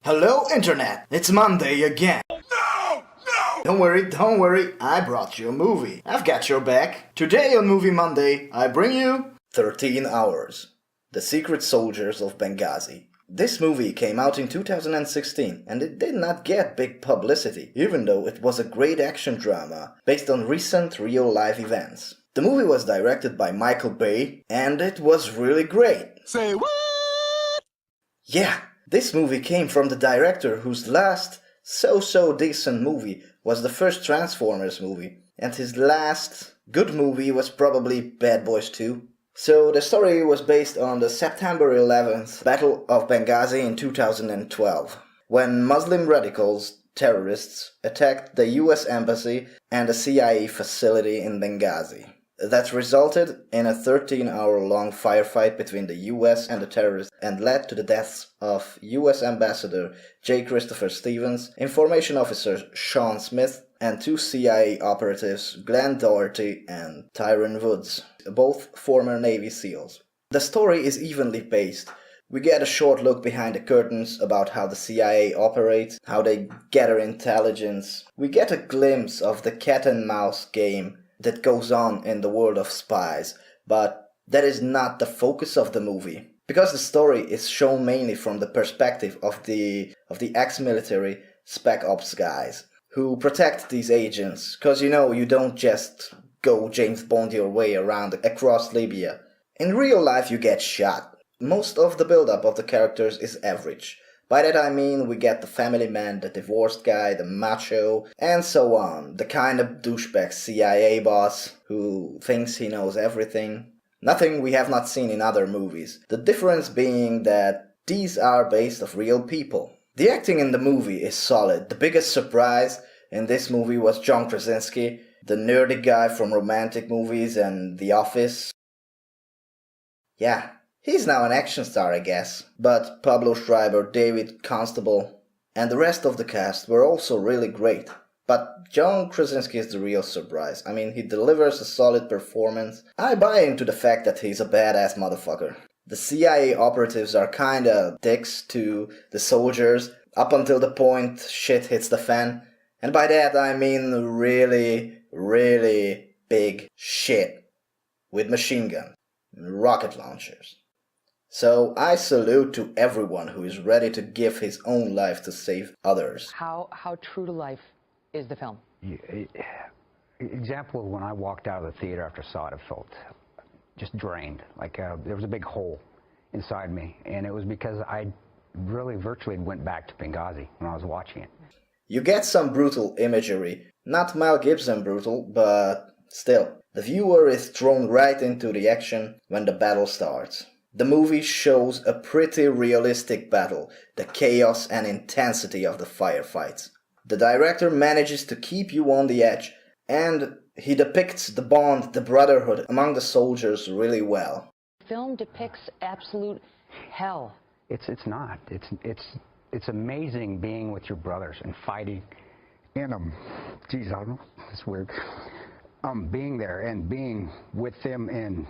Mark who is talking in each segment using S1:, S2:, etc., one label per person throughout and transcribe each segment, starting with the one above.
S1: Hello Internet, it's Monday again.
S2: No! No!
S1: Don't worry, I brought you a movie. I've got your back. Today on Movie Monday, I bring you 13 Hours, The Secret Soldiers of Benghazi. This movie came out in 2016 and it did not get big publicity, even though it was a great action drama based on recent real-life events. The movie was directed by Michael Bay and it was really great.
S2: Say what?
S1: Yeah, this movie came from the director whose last so decent movie was the first Transformers movie, and his last good movie was probably Bad Boys 2. So the story was based on the September 11th Battle of Benghazi in 2012, when Muslim radicals, terrorists, attacked the US Embassy and a CIA facility in Benghazi. That resulted in a 13-hour-long firefight between the US and the terrorists and led to the deaths of US Ambassador J. Christopher Stevens, Information Officer Sean Smith, and two CIA operatives Glenn Doherty and Tyron Woods, both former Navy SEALs. The story is evenly paced. We get a short look behind the curtains about how the CIA operates, how they gather intelligence. We get a glimpse of the cat-and-mouse game that goes on in the world of spies, but that is not the focus of the movie, because the story is shown mainly from the perspective of the ex-military spec ops guys who protect these agents, because you don't just go James Bond your way around across Libya. In real life you get shot. Most of the build-up of the characters is average. By that I mean we get the family man, the divorced guy, the macho, and so on. The kind of douchebag CIA boss who thinks he knows everything. Nothing we have not seen in other movies. The difference being that these are based off real people. The acting in the movie is solid. The biggest surprise in this movie was John Krasinski, the nerdy guy from romantic movies and The Office. Yeah. He's now an action star, I guess, but Pablo Schreiber, David Constable, and the rest of the cast were also really great. But John Krasinski is the real surprise. I mean, he delivers a solid performance. I buy into the fact that he's a badass motherfucker. The CIA operatives are kinda dicks to the soldiers up until the point shit hits the fan. And by that I mean really big shit. With machine guns and rocket launchers. So I salute to everyone who is ready to give his own life to save others.
S3: How true to life is the film?
S4: Example of when I walked out of the theater after I saw it, I felt just drained. Like there was a big hole inside me, and it was because I really virtually went back to Benghazi when I was watching it.
S1: You get some brutal imagery. Not Mel Gibson brutal, but still. The viewer is thrown right into the action when the battle starts. The movie shows a pretty realistic battle, the chaos and intensity of the firefights. The director manages to keep you on the edge, and he depicts the bond, the brotherhood among the soldiers really well.
S3: The film depicts absolute hell.
S4: It's not. It's amazing being with your brothers and fighting in them. Geez, I don't know. It's weird. Being there and being with them and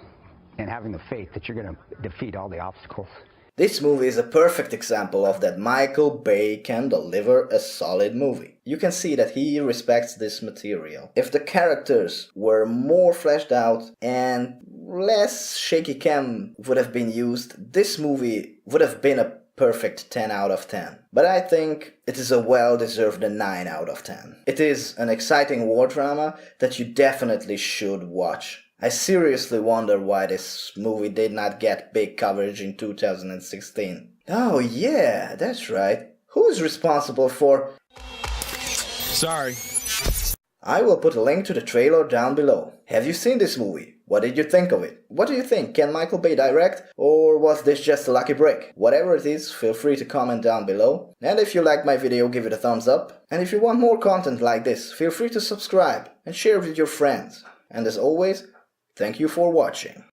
S4: having the faith that you're going to defeat all the obstacles.
S1: This movie is a perfect example of that Michael Bay can deliver a solid movie. You can see that he respects this material. If the characters were more fleshed out and less shaky cam would have been used, this movie would have been a perfect 10 out of 10. But I think it is a well-deserved 9 out of 10. It is an exciting war drama that you definitely should watch. I seriously wonder why this movie did not get big coverage in 2016. Oh yeah, that's right. Who is responsible for...
S2: Sorry.
S1: I will put a link to the trailer down below. Have you seen this movie? What did you think of it? What do you think? Can Michael Bay direct? Or was this just a lucky break? Whatever it is, feel free to comment down below. And if you liked my video, give it a thumbs up. And if you want more content like this, feel free to subscribe and share it with your friends. And as always, thank you for watching.